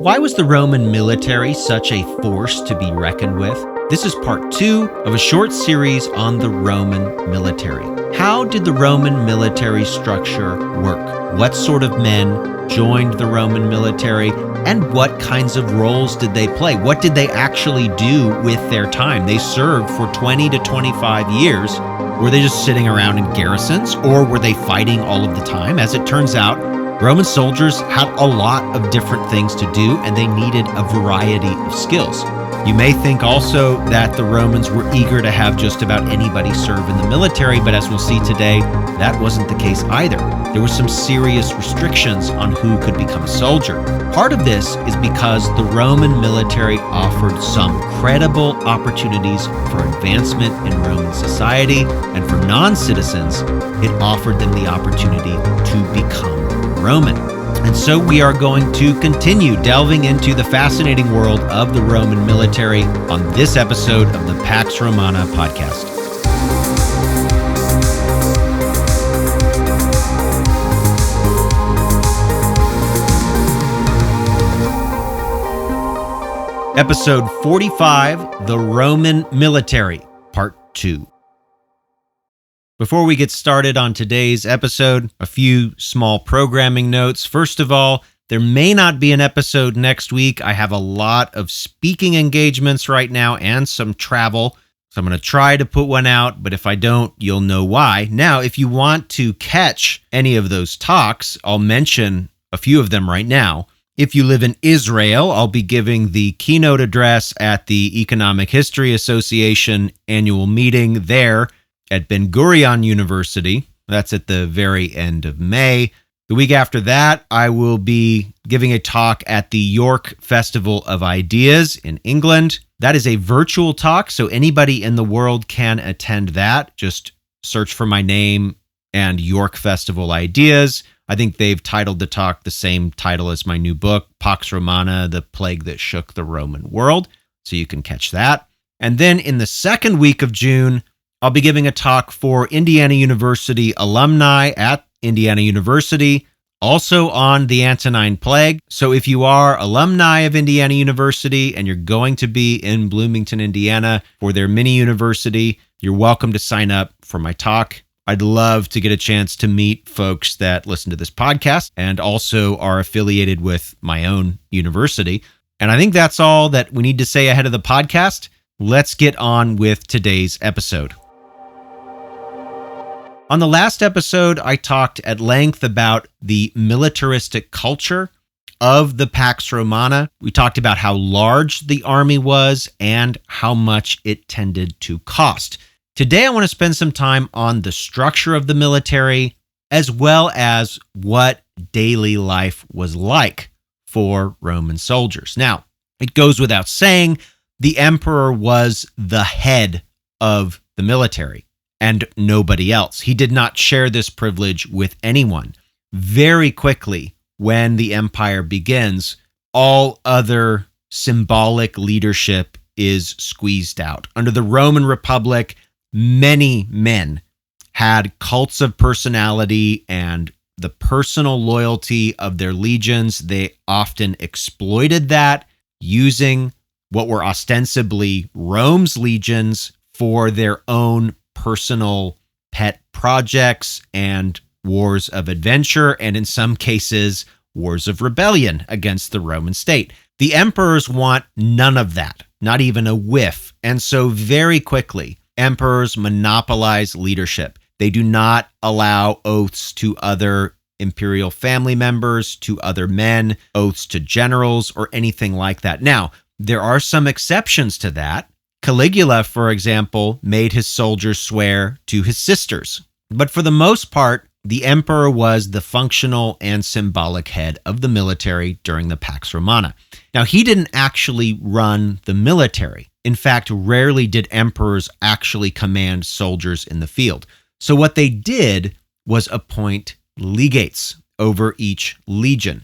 Why was the Roman military such a force to be reckoned with? This is part 2 of a short series on the Roman military. How did the Roman military structure work? What sort of men joined the Roman military? And what kinds of roles did they play? What did they actually do with their time? They served for 20 to 25 years. Were they just sitting around in garrisons, or were they fighting all of the time? As it turns out, Roman soldiers had a lot of different things to do, and they needed a variety of skills. You may think also that the Romans were eager to have just about anybody serve in the military, but as we'll see today, that wasn't the case either. There were some serious restrictions on who could become a soldier. Part of this is because the Roman military offered some credible opportunities for advancement in Roman society, and for non-citizens, it offered them the opportunity to become Roman. And so we are going to continue delving into the fascinating world of the Roman military on this episode of the Pax Romana podcast. Episode 45, The Roman Military, Part 2. Before we get started on today's episode, a few small programming notes. First of all, there may not be an episode next week. I have a lot of speaking engagements right now and some travel, so I'm going to try to put one out, but if I don't, you'll know why. Now, if you want to catch any of those talks, I'll mention a few of them right now. If you live in Israel, I'll be giving the keynote address at the Economic History Association annual meeting there at Ben Gurion University. That's at the very end of May. The week after that, I will be giving a talk at the York Festival of Ideas in England. That is a virtual talk, so anybody in the world can attend that. Just search for my name and York Festival Ideas. I think they've titled the talk the same title as my new book, Pax Romana, The Plague That Shook the Roman World. So you can catch that. And then in the second week of June, I'll be giving a talk for Indiana University alumni at Indiana University, also on the Antonine Plague. So if you are alumni of Indiana University and you're going to be in Bloomington, Indiana for their mini university, you're welcome to sign up for my talk. I'd love to get a chance to meet folks that listen to this podcast and also are affiliated with my own university. And I think that's all that we need to say ahead of the podcast. Let's get on with today's episode. On the last episode, I talked at length about the militaristic culture of the Pax Romana. We talked about how large the army was and how much it tended to cost. Today, I want to spend some time on the structure of the military, as well as what daily life was like for Roman soldiers. Now, it goes without saying, the emperor was the head of the military and nobody else. He did not share this privilege with anyone. Very quickly, when the empire begins, all other symbolic leadership is squeezed out. Under the Roman Republic, many men had cults of personality and the personal loyalty of their legions. They often exploited that, using what were ostensibly Rome's legions for their own personal pet projects and wars of adventure, and in some cases, wars of rebellion against the Roman state. The emperors want none of that, not even a whiff. And so very quickly, emperors monopolize leadership. They do not allow oaths to other imperial family members, to other men, oaths to generals, or anything like that. Now, there are some exceptions to that. Caligula, for example, made his soldiers swear to his sisters. But for the most part, the emperor was the functional and symbolic head of the military during the Pax Romana. Now, he didn't actually run the military. In fact, rarely did emperors actually command soldiers in the field. So what they did was appoint legates over each legion.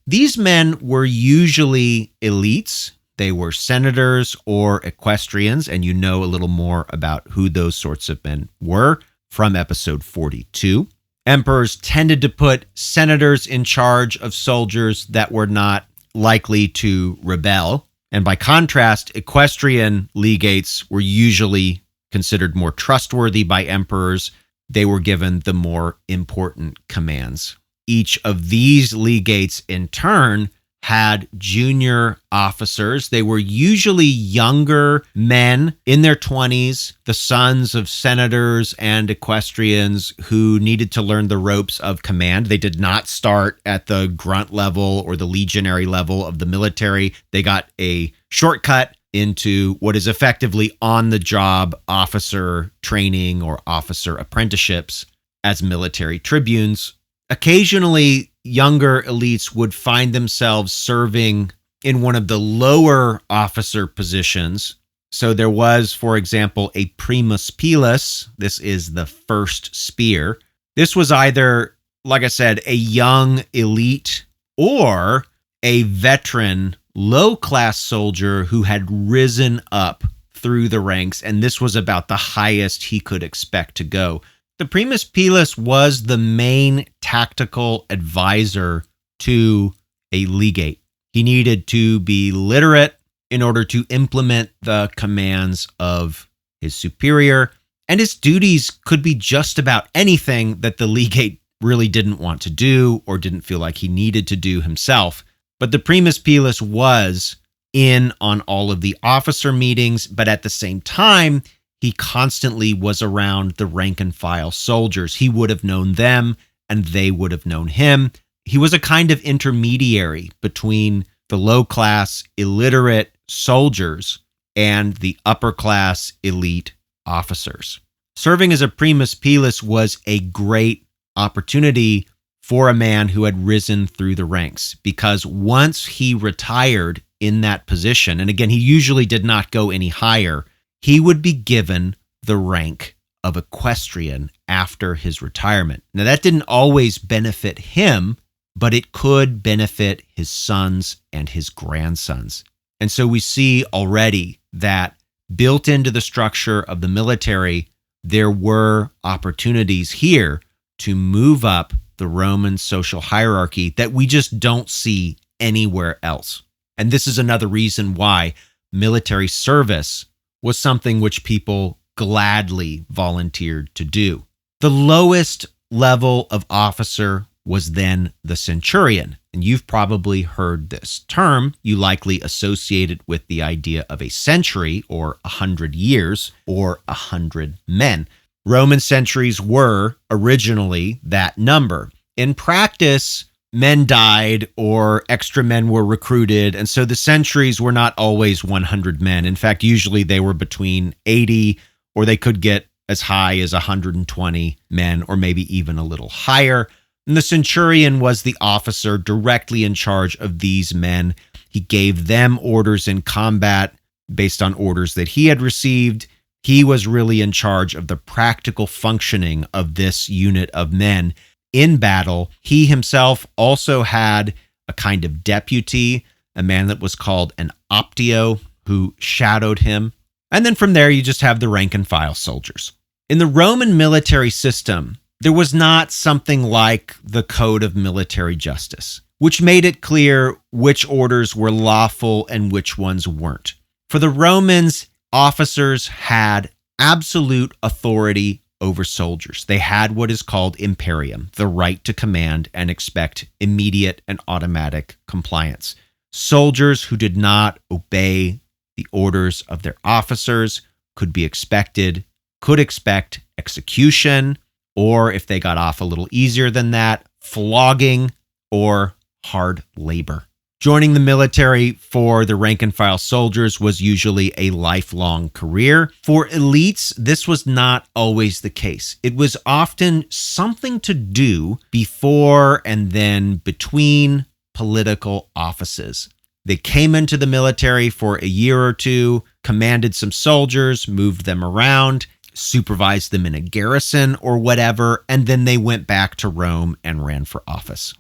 These men were usually elites. They were senators or equestrians, and you know a little more about who those sorts of men were from episode 42. Emperors tended to put senators in charge of soldiers that were not likely to rebel. And by contrast, equestrian legates were usually considered more trustworthy by emperors. They were given the more important commands. Each of these legates, in turn, had junior officers. They were usually younger men in their 20s, the sons of senators and equestrians who needed to learn the ropes of command. They did not start at the grunt level or the legionary level of the military. They got a shortcut into what is effectively on-the-job officer training or officer apprenticeships as military tribunes. Occasionally, younger elites would find themselves serving in one of the lower officer positions. So there was, for example, a primus pilus. This is the first spear. This was either, like I said, a young elite or a veteran low-class soldier who had risen up through the ranks, and this was about the highest he could expect to go. The primus pilus was the main tactical advisor to a legate. He needed to be literate in order to implement the commands of his superior, and his duties could be just about anything that the legate really didn't want to do or didn't feel like he needed to do himself. But the primus pilus was in on all of the officer meetings, but at the same time, he constantly was around the rank and file soldiers. He would have known them and they would have known him. He was a kind of intermediary between the low-class, illiterate soldiers and the upper-class, elite officers. Serving as a primus pilus was a great opportunity for a man who had risen through the ranks, because once he retired in that position, and again, he usually did not go any higher, he would be given the rank of equestrian after his retirement. Now, that didn't always benefit him, but it could benefit his sons and his grandsons. And so we see already that built into the structure of the military, there were opportunities here to move up the Roman social hierarchy that we just don't see anywhere else. And this is another reason why military service was something which people gladly volunteered to do. The lowest level of officer was then the centurion. And you've probably heard this term. You likely associate it with the idea of a century, or 100 years, or 100 men. Roman centuries were originally that number. In practice, men died or extra men were recruited, and so the centuries were not always 100 men. In fact, usually they were between 80, or they could get as high as 120 men, or maybe even a little higher. And the centurion was the officer directly in charge of these men. He gave them orders in combat based on orders that he had received. He was really in charge of the practical functioning of this unit of men in battle. He himself also had a kind of deputy, a man that was called an optio, who shadowed him. And then from there, you just have the rank and file soldiers. In the Roman military system, there was not something like the code of military justice, which made it clear which orders were lawful and which ones weren't. For the Romans, officers had absolute authority over soldiers. They had what is called imperium, the right to command and expect immediate and automatic compliance. Soldiers who did not obey the orders of their officers could expect execution, or if they got off a little easier than that, flogging or hard labor. Joining the military for the rank and file soldiers was usually a lifelong career. For elites, this was not always the case. It was often something to do before and then between political offices. They came into the military for a year or two, commanded some soldiers, moved them around, supervised them in a garrison or whatever, and then they went back to Rome and ran for office.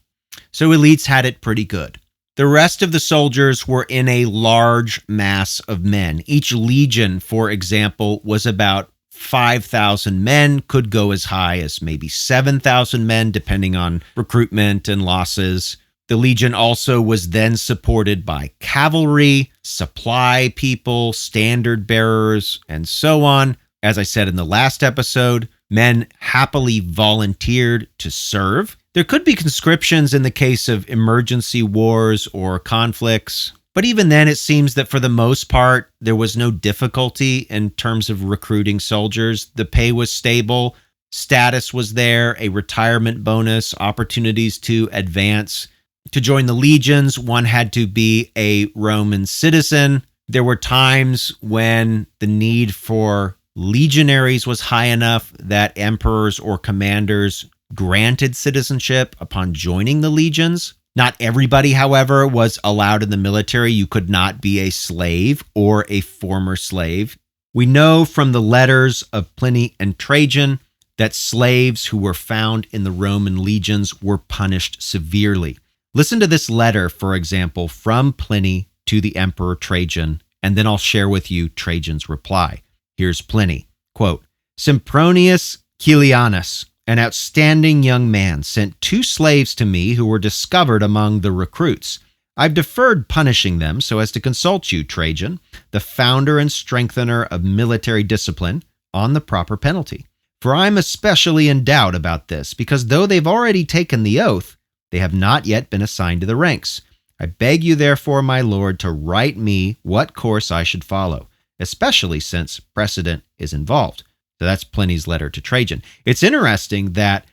So elites had it pretty good. The rest of the soldiers were in a large mass of men. Each legion, for example, was about 5,000 men, could go as high as maybe 7,000 men, depending on recruitment and losses. The legion also was then supported by cavalry, supply people, standard bearers, and so on. As I said in the last episode, men happily volunteered to serve. There could be conscriptions in the case of emergency wars or conflicts, but even then it seems that for the most part, there was no difficulty in terms of recruiting soldiers. The pay was stable, status was there, a retirement bonus, opportunities to advance. To join the legions, one had to be a Roman citizen. There were times when the need for legionaries was high enough that emperors or commanders granted citizenship upon joining the legions. Not everybody, however, was allowed in the military. You could not be a slave or a former slave. We know from the letters of Pliny and Trajan that slaves who were found in the Roman legions were punished severely. Listen to this letter, for example, from Pliny to the Emperor Trajan, and then I'll share with you Trajan's reply. Here's Pliny, quote, Sempronius Kilianus, an outstanding young man, sent 2 slaves to me who were discovered among the recruits. I've deferred punishing them so as to consult you, Trajan, the founder and strengthener of military discipline, on the proper penalty. For I'm especially in doubt about this, because though they've already taken the oath, they have not yet been assigned to the ranks. I beg you, therefore, my lord, to write me what course I should follow, especially since precedent is involved. So that's Pliny's letter to Trajan. It's interesting that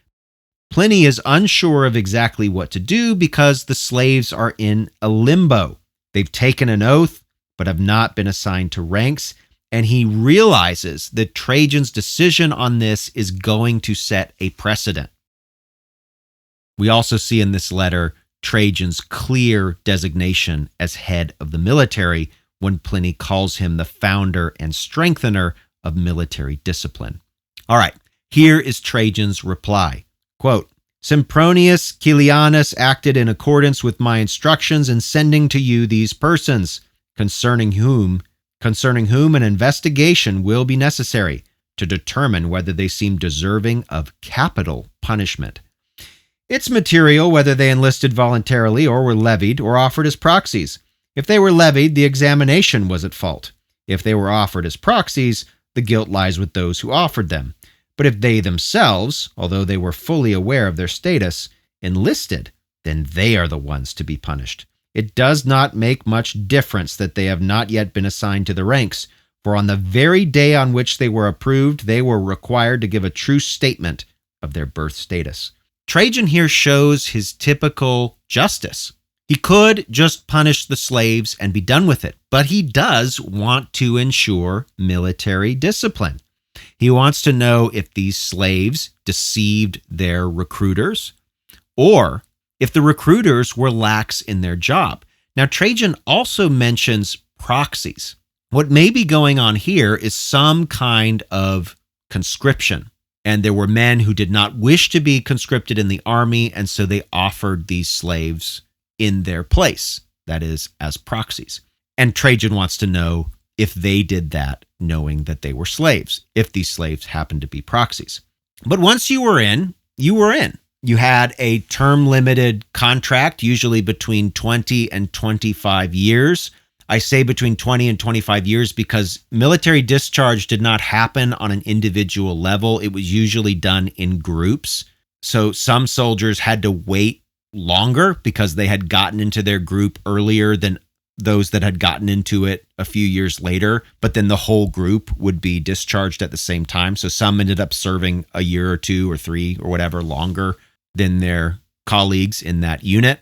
Pliny is unsure of exactly what to do because the slaves are in a limbo. They've taken an oath, but have not been assigned to ranks, and he realizes that Trajan's decision on this is going to set a precedent. We also see in this letter Trajan's clear designation as head of the military when Pliny calls him the founder and strengthener of military discipline. All right, here is Trajan's reply. Quote, Sempronius Kilianus acted in accordance with my instructions in sending to you these persons, concerning whom an investigation will be necessary to determine whether they seem deserving of capital punishment. It's material whether they enlisted voluntarily or were levied or offered as proxies. If they were levied, the examination was at fault. If they were offered as proxies, the guilt lies with those who offered them. But if they themselves, although they were fully aware of their status, enlisted, then they are the ones to be punished. It does not make much difference that they have not yet been assigned to the ranks, for on the very day on which they were approved, they were required to give a true statement of their birth status. Trajan here shows his typical justice. He could just punish the slaves and be done with it, but he does want to ensure military discipline. He wants to know if these slaves deceived their recruiters or if the recruiters were lax in their job. Now, Trajan also mentions proxies. What may be going on here is some kind of conscription. And there were men who did not wish to be conscripted in the army, and so they offered these slaves in their place, that is, as proxies. And Trajan wants to know if they did that knowing that they were slaves, if these slaves happened to be proxies. But once you were in, you were in. You had a term-limited contract, usually between 20 and 25 years. I say between 20 and 25 years because military discharge did not happen on an individual level. It was usually done in groups. So some soldiers had to wait longer because they had gotten into their group earlier than those that had gotten into it a few years later, but then the whole group would be discharged at the same time. So some ended up serving a year or 2 or 3 or whatever longer than their colleagues in that unit.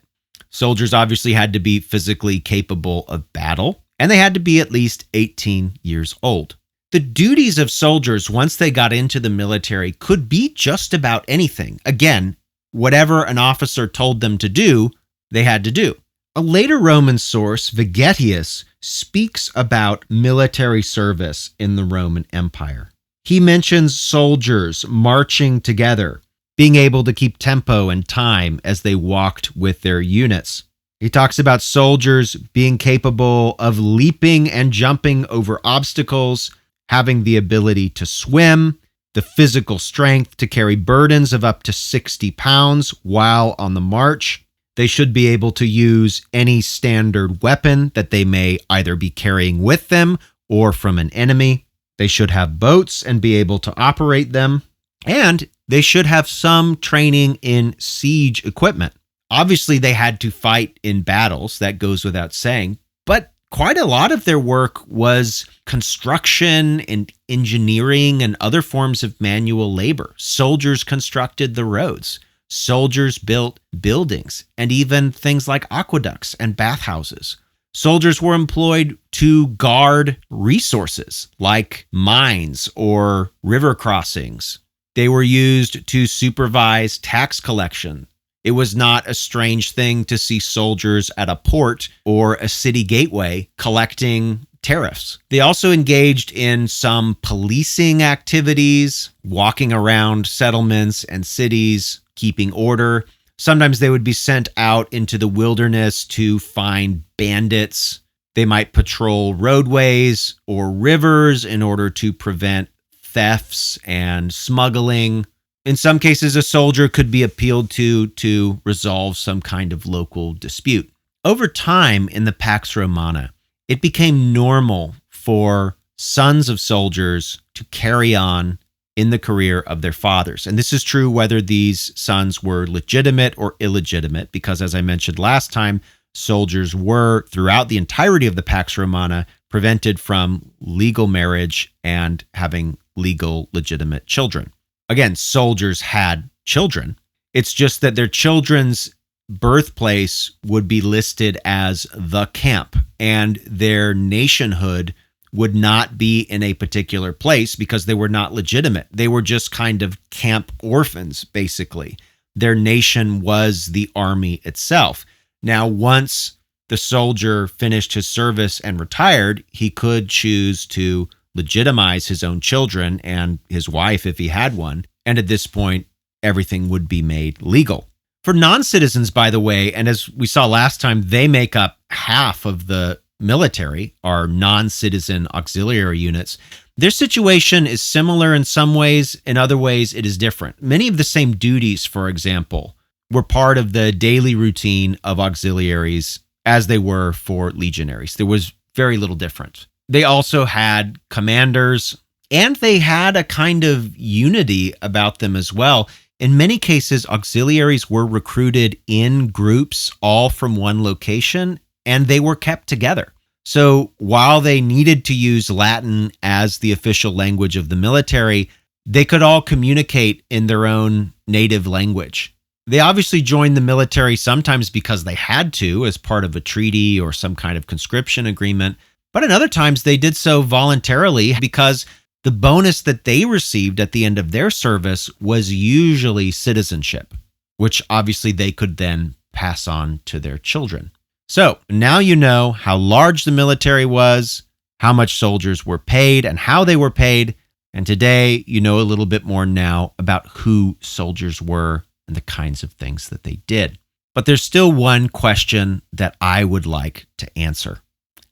Soldiers obviously had to be physically capable of battle, and they had to be at least 18 years old. The duties of soldiers once they got into the military could be just about anything. Again, whatever an officer told them to do, they had to do. A later Roman source, Vegetius, speaks about military service in the Roman Empire. He mentions soldiers marching together, being able to keep tempo and time as they walked with their units. He talks about soldiers being capable of leaping and jumping over obstacles, having the ability to swim, the physical strength to carry burdens of up to 60 pounds while on the march. They should be able to use any standard weapon that they may either be carrying with them or from an enemy. They should have boats and be able to operate them. And they should have some training in siege equipment. Obviously, they had to fight in battles. That goes without saying. But quite a lot of their work was construction and engineering and other forms of manual labor. Soldiers constructed the roads. Soldiers built buildings and even things like aqueducts and bathhouses. Soldiers were employed to guard resources like mines or river crossings. They were used to supervise tax collection. It was not a strange thing to see soldiers at a port or a city gateway collecting tariffs. They also engaged in some policing activities, walking around settlements and cities, keeping order. Sometimes they would be sent out into the wilderness to find bandits. They might patrol roadways or rivers in order to prevent thefts and smuggling. In some cases, a soldier could be appealed to resolve some kind of local dispute. Over time in the Pax Romana, it became normal for sons of soldiers to carry on in the career of their fathers. And this is true whether these sons were legitimate or illegitimate, because as I mentioned last time, soldiers were, throughout the entirety of the Pax Romana, prevented from legal marriage and having legal, legitimate children. Again, soldiers had children. It's just that their children's birthplace would be listed as the camp, and their nationhood would not be in a particular place because they were not legitimate. They were just kind of camp orphans, basically. Their nation was the army itself. Now, once the soldier finished his service and retired, he could choose to legitimize his own children and his wife if he had one. And at this point, everything would be made legal. For non-citizens, by the way, and as we saw last time, they make up half of the military, our non-citizen auxiliary units. Their situation is similar in some ways. In other ways, it is different. Many of the same duties, for example, were part of the daily routine of auxiliaries as they were for legionaries. There was very little different. They also had commanders, and they had a kind of unity about them as well. In many cases, auxiliaries were recruited in groups, all from one location, and they were kept together. So while they needed to use Latin as the official language of the military, they could all communicate in their own native language. They obviously joined the military sometimes because they had to, as part of a treaty or some kind of conscription agreement. But in other times, they did so voluntarily because the bonus that they received at the end of their service was usually citizenship, which obviously they could then pass on to their children. So now you know how large the military was, how much soldiers were paid, and how they were paid. And today, you know a little bit more now about who soldiers were and the kinds of things that they did. But there's still one question that I would like to answer.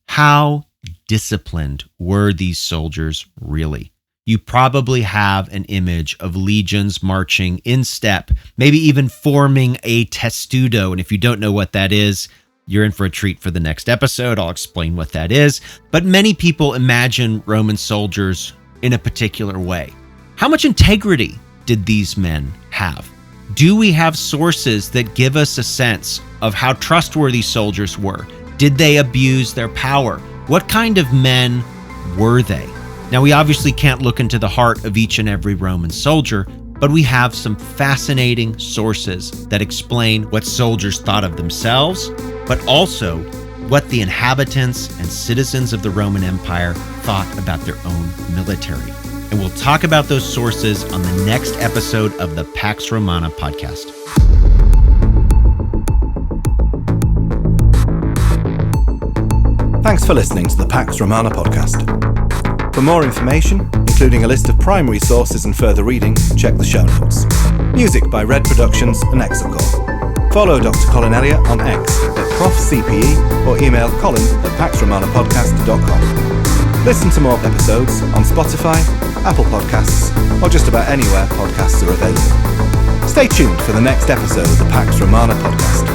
How disciplined were these soldiers really? You probably have an image of legions marching in step, maybe even forming a testudo. And if you don't know what that is, you're in for a treat for the next episode. I'll explain what that is. But many people imagine Roman soldiers in a particular way. How much integrity did these men have? Do we have sources that give us a sense of how trustworthy soldiers were? Did they abuse their power? What kind of men were they? Now, we obviously can't look into the heart of each and every Roman soldier, but we have some fascinating sources that explain what soldiers thought of themselves, but also what the inhabitants and citizens of the Roman Empire thought about their own military. And we'll talk about those sources on the next episode of the Pax Romana podcast. Thanks for listening to the Pax Romana podcast. For more information, including a list of primary sources and further reading, check the show notes. Music by Red Productions and Exocor. Follow Dr. Colin Elliott on X at ProfCPE or email colin@paxromanapodcast.com. Listen to more episodes on Spotify, Apple Podcasts, or just about anywhere podcasts are available. Stay tuned for the next episode of the Pax Romana podcast.